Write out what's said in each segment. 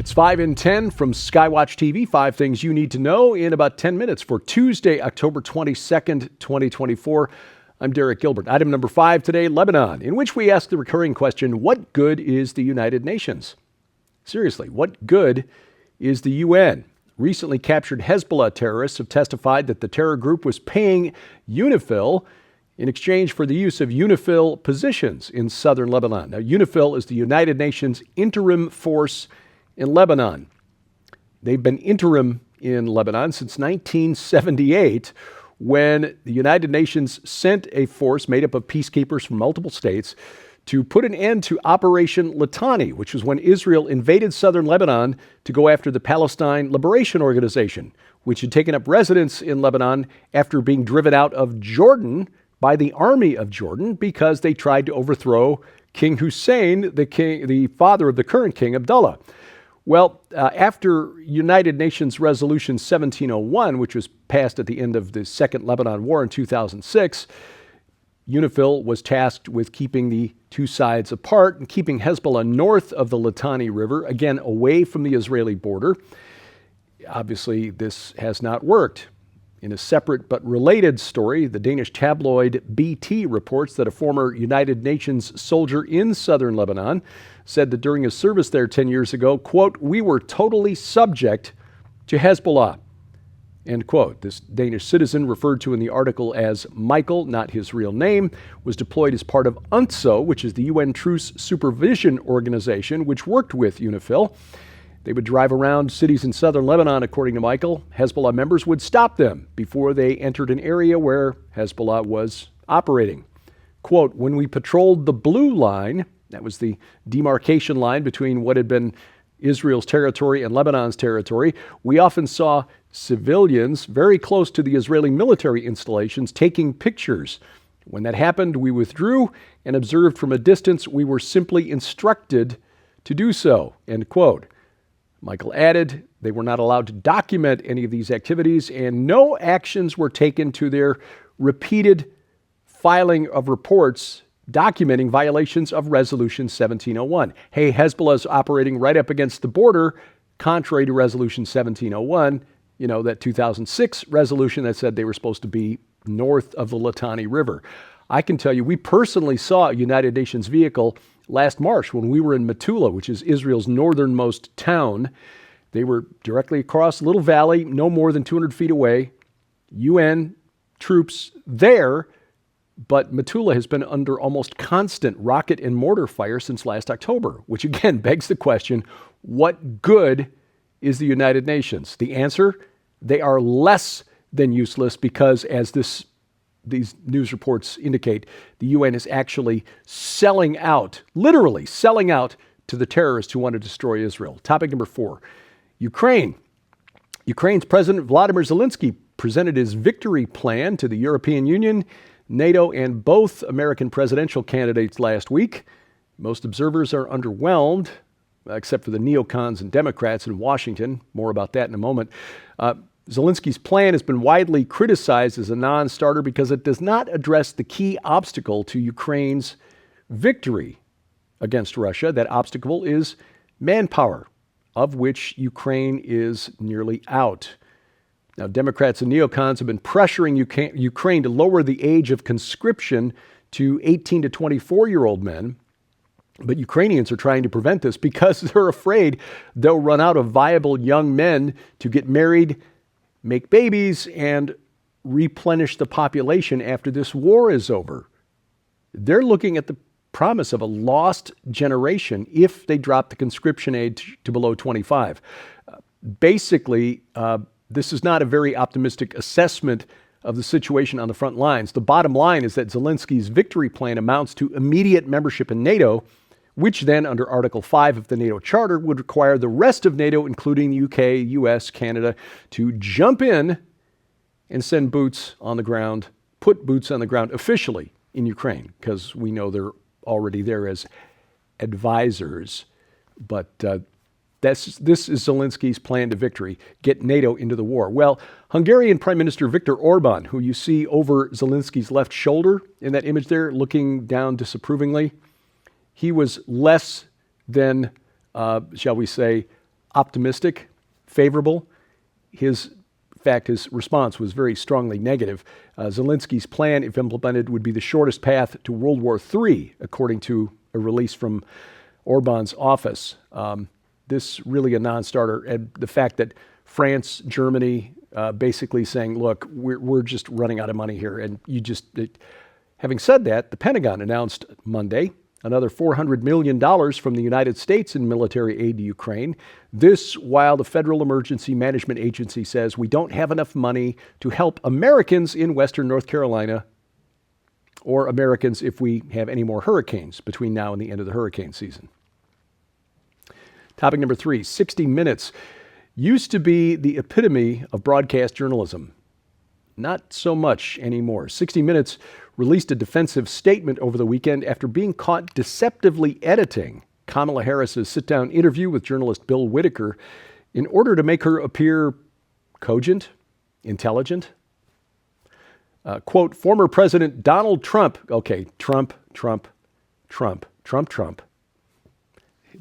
It's 5 in 10 from Skywatch TV. 5 things you need to know in about 10 minutes for Tuesday, October 22nd, 2024. I'm Derek Gilbert. Item number 5 today, Lebanon, in which we ask the recurring question, what good is the United Nations? Seriously, what good is the UN? Recently captured Hezbollah terrorists have testified that the terror group was paying UNIFIL in exchange for the use of UNIFIL positions in southern Lebanon. Now, UNIFIL is the United Nations interim force in Lebanon. They've been interim in Lebanon since 1978, when the United Nations sent a force made up of peacekeepers from multiple states to put an end to Operation Litani, which was when Israel invaded southern Lebanon to go after the Palestine Liberation Organization, which had taken up residence in Lebanon after being driven out of Jordan by the army of Jordan because they tried to overthrow King Hussein, the father of the current king, Abdullah. Well, after United Nations Resolution 1701, which was passed at the end of the Second Lebanon War in 2006, UNIFIL was tasked with keeping the two sides apart and keeping Hezbollah north of the Litani River, again, away from the Israeli border. Obviously, this has not worked. In a separate but related story, the Danish tabloid BT reports that a former United Nations soldier in southern Lebanon said that during his service there 10 years ago, quote, "We were totally subject to Hezbollah," end quote. This Danish citizen, referred to in the article as Michael, not his real name, was deployed as part of UNTSO, which is the UN Truce Supervision Organization, which worked with UNIFIL. They would drive around cities in southern Lebanon, according to Michael. Hezbollah members would stop them before they entered an area where Hezbollah was operating. Quote, "When we patrolled the blue line," that was the demarcation line between what had been Israel's territory and Lebanon's territory, "we often saw civilians very close to the Israeli military installations taking pictures. When that happened, we withdrew and observed from a distance. We were simply instructed to do so," end quote. Michael added they were not allowed to document any of these activities, and no actions were taken to their repeated filing of reports documenting violations of Resolution 1701. Hey, Hezbollah is operating right up against the border, contrary to Resolution 1701, that 2006 resolution that said they were supposed to be north of the Litani River. I can tell you, we personally saw a United Nations vehicle last March when we were in Metula, which is Israel's northernmost town. They were directly across a little valley, no more than 200 feet away. UN troops there, but Metula has been under almost constant rocket and mortar fire since last October, which again begs the question, what good is the United Nations? The answer, they are less than useless because, as these news reports indicate, the UN is actually selling out, literally selling out to the terrorists who want to destroy Israel. Topic number 4, Ukraine. Ukraine's President Volodymyr Zelensky presented his victory plan to the European Union, NATO, and both American presidential candidates last week. Most observers are underwhelmed, except for the neocons and Democrats in Washington. More about that in a moment. Zelensky's plan has been widely criticized as a non-starter because it does not address the key obstacle to Ukraine's victory against Russia. That obstacle is manpower, of which Ukraine is nearly out. Now, Democrats and neocons have been pressuring Ukraine to lower the age of conscription to 18 to 24-year-old men. But Ukrainians are trying to prevent this because they're afraid they'll run out of viable young men to get married, make babies, and replenish the population after this war is over. They're looking at the promise of a lost generation if they drop the conscription age to below 25. Basically, this is not a very optimistic assessment of the situation on the front lines. The bottom line is that Zelensky's victory plan amounts to immediate membership in NATO, which then, under Article 5 of the NATO Charter, would require the rest of NATO, including the UK, US, Canada, to jump in and send boots on the ground, put boots on the ground officially in Ukraine, because we know they're already there as advisors. But this is Zelensky's plan to victory, get NATO into the war. Well, Hungarian Prime Minister Viktor Orban, who you see over Zelensky's left shoulder in that image there, looking down disapprovingly, he was less than, shall we say, optimistic, favorable. His response was very strongly negative. Zelensky's plan, if implemented, would be the shortest path to World War III, according to a release from Orban's office. This really a non-starter. And the fact that France, Germany, basically saying, look, we're just running out of money here. And having said that, the Pentagon announced Monday another $400 million from the United States in military aid to Ukraine. This while the Federal Emergency Management Agency says we don't have enough money to help Americans in Western North Carolina or Americans if we have any more hurricanes between now and the end of the hurricane season. Topic number 3, 60 Minutes used to be the epitome of broadcast journalism. Not so much anymore. 60 Minutes released a defensive statement over the weekend after being caught deceptively editing Kamala Harris's sit-down interview with journalist Bill Whitaker in order to make her appear cogent, intelligent. Quote, former President Donald Trump, okay, Trump.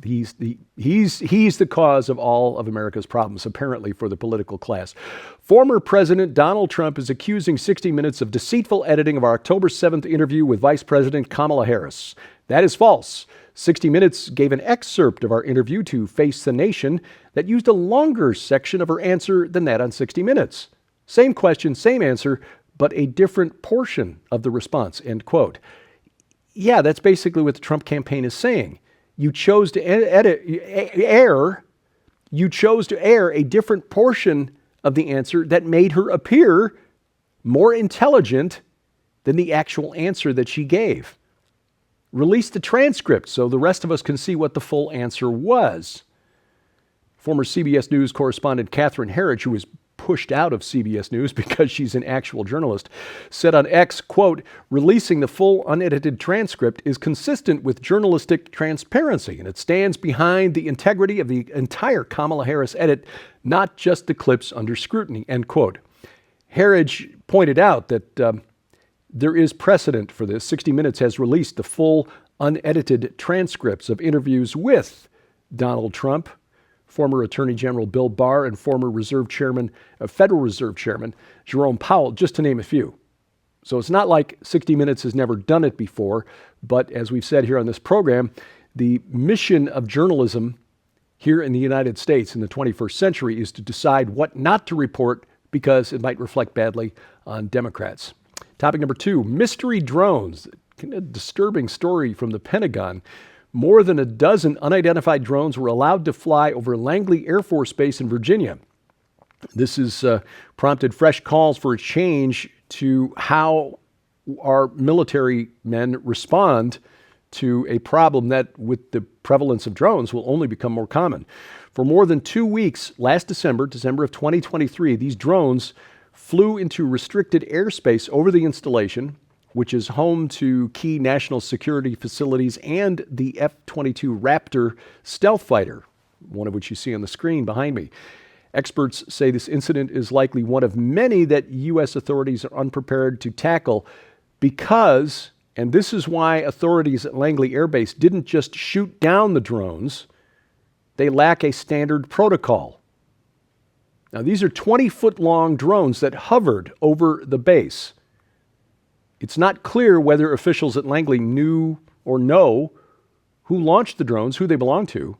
He's the cause of all of America's problems, apparently, for the political class. Former President Donald Trump is accusing 60 Minutes of deceitful editing of our October 7th interview with Vice President Kamala Harris. That is false. 60 Minutes gave an excerpt of our interview to Face the Nation that used a longer section of her answer than that on 60 Minutes. Same question, same answer, but a different portion of the response, end quote. Yeah, that's basically what the Trump campaign is saying. You chose to air a different portion of the answer that made her appear more intelligent than the actual answer that she gave. Release the transcript so the rest of us can see what the full answer was. Former CBS News correspondent Catherine Herridge, who was pushed out of CBS News because she's an actual journalist, said on X, quote, releasing the full unedited transcript is consistent with journalistic transparency, and it stands behind the integrity of the entire Kamala Harris edit, not just the clips under scrutiny, end quote. Herridge pointed out that there is precedent for this. 60 Minutes has released the full unedited transcripts of interviews with Donald Trump, former Attorney General Bill Barr, and former Federal Reserve Chairman Jerome Powell, just to name a few. So it's not like 60 Minutes has never done it before, but as we've said here on this program, the mission of journalism here in the United States in the 21st century is to decide what not to report because it might reflect badly on Democrats. Topic number 2, mystery drones. A disturbing story from the Pentagon. More than a dozen unidentified drones were allowed to fly over Langley Air Force Base in Virginia. This has prompted fresh calls for a change to how our military men respond to a problem that, with the prevalence of drones, will only become more common. For more than 2 weeks, last December of 2023, these drones flew into restricted airspace over the installation, which is home to key national security facilities and the F-22 Raptor stealth fighter, one of which you see on the screen behind me. Experts say this incident is likely one of many that U.S. authorities are unprepared to tackle because, and this is why authorities at Langley Air Base didn't just shoot down the drones, they lack a standard protocol. Now, these are 20-foot-long drones that hovered over the base. It's not clear whether officials at Langley knew or know who launched the drones, who they belong to.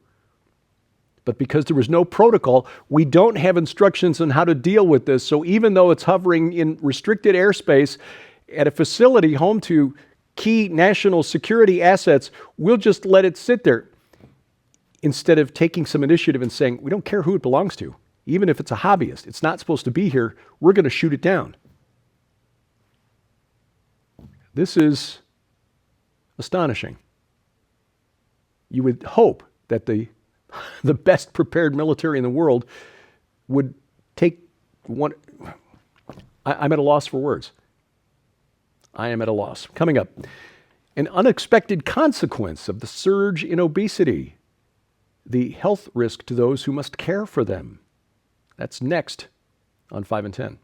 But because there was no protocol, we don't have instructions on how to deal with this. So even though it's hovering in restricted airspace at a facility home to key national security assets, we'll just let it sit there instead of taking some initiative and saying, we don't care who it belongs to. Even if it's a hobbyist, it's not supposed to be here. We're going to shoot it down. This is astonishing. You would hope that the best prepared military in the world would take one. I'm at a loss for words. I am at a loss. Coming up, an unexpected consequence of the surge in obesity, the health risk to those who must care for them. That's next on 5 and 10.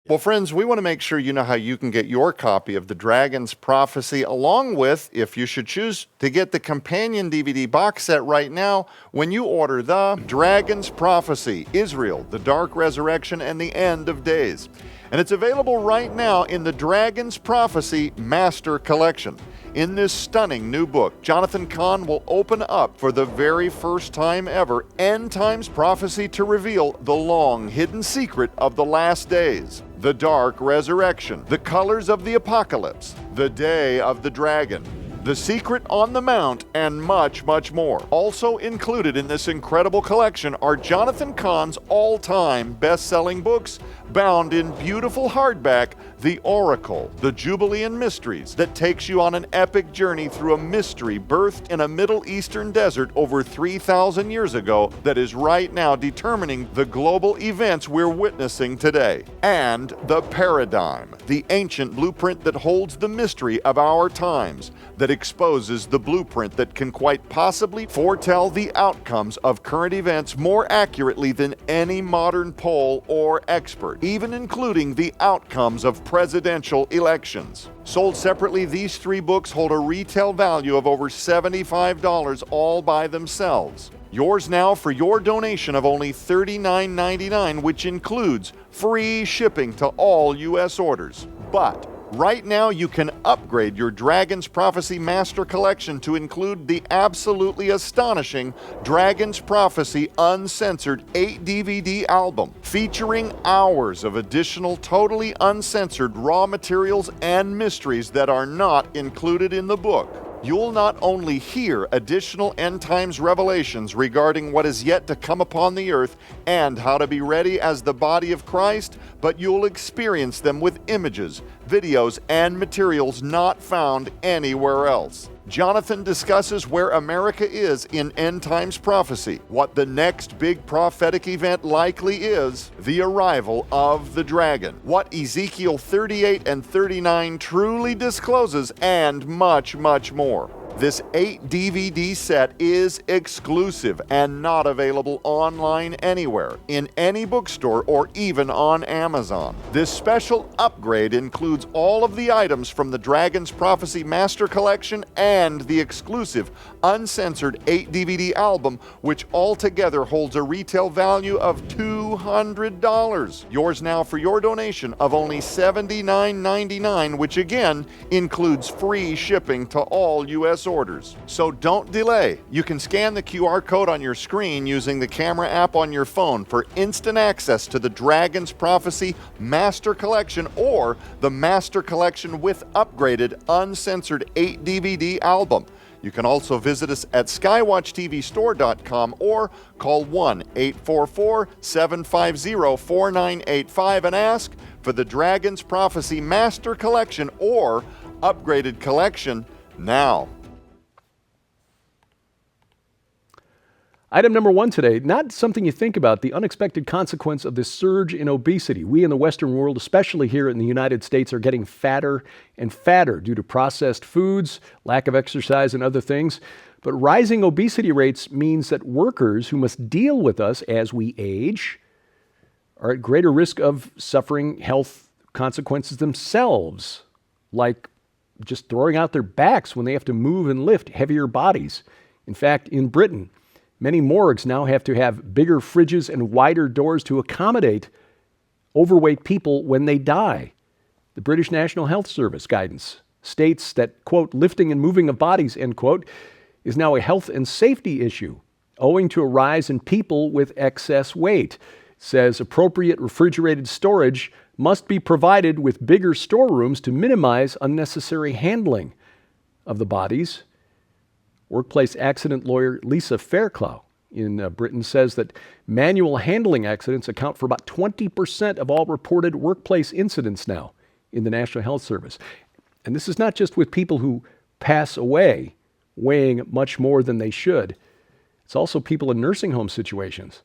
Well, friends, we want to make sure you know how you can get your copy of The Dragon's Prophecy, along with, if you should choose to get the companion DVD box set right now, when you order The Dragon's Prophecy, Israel, the Dark Resurrection, and the End of Days. And it's available right now in the Dragon's Prophecy Master Collection. In this stunning new book, Jonathan Cahn will open up for the very first time ever end times prophecy to reveal the long hidden secret of the last days, the dark resurrection, the colors of the apocalypse, the day of the dragon, the secret on the mount, and much, much more. Also included in this incredible collection are Jonathan Cahn's all-time best-selling books, bound in beautiful hardback, The Oracle, The Jubilean Mysteries, that takes you on an epic journey through a mystery birthed in a Middle Eastern desert over 3,000 years ago that is right now determining the global events we're witnessing today. And The Paradigm, the ancient blueprint that holds the mystery of our times, that exposes the blueprint that can quite possibly foretell the outcomes of current events more accurately than any modern poll or expert, even including the outcomes of presidential elections. Sold separately, these three books hold a retail value of over $75 all by themselves. Yours now for your donation of only $39.99, which includes free shipping to all U.S. orders. But right now, you can upgrade your Dragon's Prophecy Master Collection to include the absolutely astonishing Dragon's Prophecy Uncensored 8-DVD album, featuring hours of additional totally uncensored raw materials and mysteries that are not included in the book. You'll not only hear additional end times revelations regarding what is yet to come upon the earth and how to be ready as the body of Christ, but you'll experience them with images, videos, and materials not found anywhere else. Jonathan discusses where America is in end times prophecy, what the next big prophetic event likely is, the arrival of the dragon, what Ezekiel 38 and 39 truly discloses, and much, much more. This 8-DVD set is exclusive and not available online anywhere, in any bookstore, or even on Amazon. This special upgrade includes all of the items from the Dragon's Prophecy Master Collection and the exclusive uncensored 8-DVD album, which altogether holds a retail value of $200. Yours now for your donation of only $79.99, which again includes free shipping to all U.S. orders. So don't delay. You can scan the QR code on your screen using the camera app on your phone for instant access to the Dragon's Prophecy Master Collection or the Master Collection with upgraded uncensored 8-DVD album. You can also visit us at skywatchtvstore.com or call 1-844-750-4985 and ask for the Dragon's Prophecy Master Collection or upgraded collection now. Item number one today, not something you think about, the unexpected consequence of this surge in obesity. We in the Western world, especially here in the United States, are getting fatter and fatter due to processed foods, lack of exercise, and other things. But rising obesity rates means that workers who must deal with us as we age are at greater risk of suffering health consequences themselves, like just throwing out their backs when they have to move and lift heavier bodies. In fact, in Britain, many morgues now have to have bigger fridges and wider doors to accommodate overweight people when they die. The British National Health Service guidance states that, quote, lifting and moving of bodies, end quote, is now a health and safety issue owing to a rise in people with excess weight. It says appropriate refrigerated storage must be provided with bigger storerooms to minimize unnecessary handling of the bodies. Workplace accident lawyer Lisa Fairclough in Britain says that manual handling accidents account for about 20% of all reported workplace incidents now in the National Health Service. And this is not just with people who pass away weighing much more than they should. It's also people in nursing home situations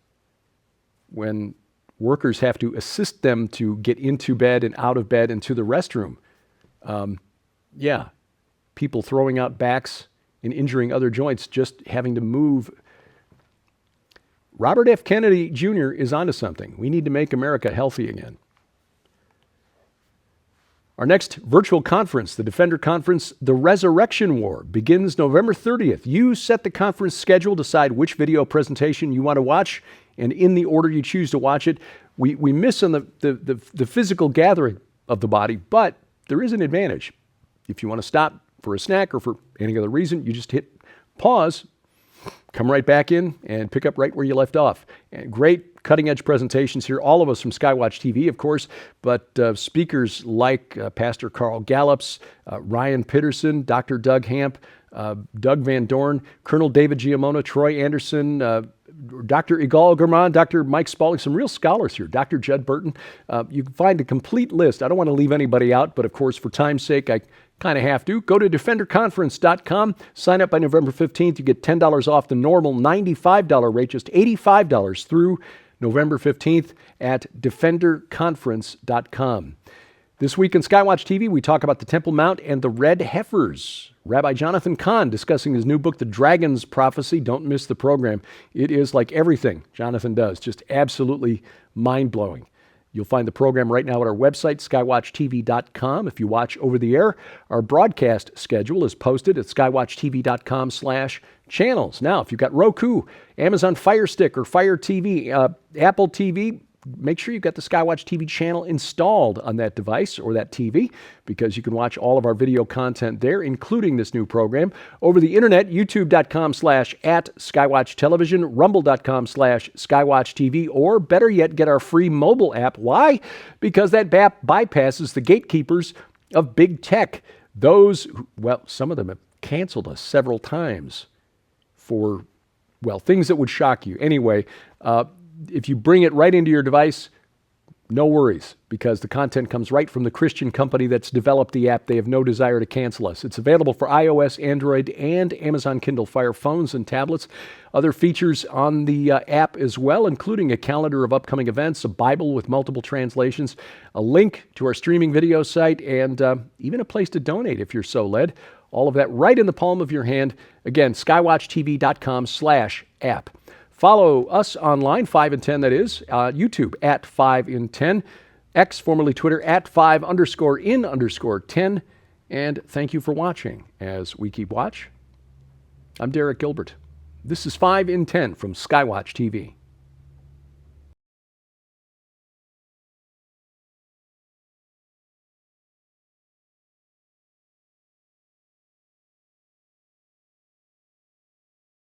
when workers have to assist them to get into bed and out of bed and to the restroom. People throwing out backs and injuring other joints, just having to move. Robert F. Kennedy Jr. is onto something. We need to make America healthy again. Our next virtual conference, the Defender Conference, The Resurrection War, begins November 30th. You set the conference schedule, decide which video presentation you want to watch, and in the order you choose to watch it. We miss on the physical gathering of the body, but there is an advantage. If you want to stop for a snack or for any other reason, you just hit pause, come right back in, and pick up right where you left off. And great cutting-edge presentations here, all of us from Skywatch TV, of course, but speakers like Pastor Carl Gallups, Ryan Pitterson, Dr. Doug Hamp, Doug Van Dorn, Colonel David Giammona, Troy Anderson, Dr. Igal Gurman, Dr. Mike Spaulding, some real scholars here, Dr. Judd Burton. You can find a complete list. I don't want to leave anybody out, but of course, for time's sake, I kind of have to. Go to defenderconference.com, sign up by November 15th. You get $10 off the normal $95 rate, just $85 through November 15th at defenderconference.com. This week in Skywatch TV, we talk about the Temple Mount and the red heifers. Rabbi Jonathan Cahn discussing his new book, The Dragon's Prophecy. Don't miss the program. It is like everything Jonathan does, just absolutely mind-blowing. You'll find the program right now at our website, skywatchtv.com. If you watch over the air, our broadcast schedule is posted at skywatchtv.com/channels. Now, if you've got Roku, Amazon Fire Stick or Fire TV, Apple TV, make sure you've got the Skywatch TV channel installed on that device or that TV, because you can watch all of our video content there, including this new program. Over the internet, youtube.com/@Skywatch Television, rumble.com/Skywatch TV, or better yet, get our free mobile app. Why? Because that app bypasses the gatekeepers of big tech. Those, well, some of them have canceled us several times for, well, things that would shock you. Anyway, if you bring it right into your device, no worries, because the content comes right from the Christian company that's developed the app. They have no desire to cancel us. It's available for iOS, Android, and Amazon Kindle Fire phones and tablets. Other features on the app as well, including a calendar of upcoming events, a Bible with multiple translations, a link to our streaming video site, and even a place to donate if you're so led. All of that right in the palm of your hand. Again, skywatchtv.com/app. Follow us online, 5 in 10 that is, YouTube at 5 in 10, X, formerly Twitter, at 5_in_10. And thank you for watching. As we keep watch, I'm Derek Gilbert. This is 5 in 10 from Skywatch TV.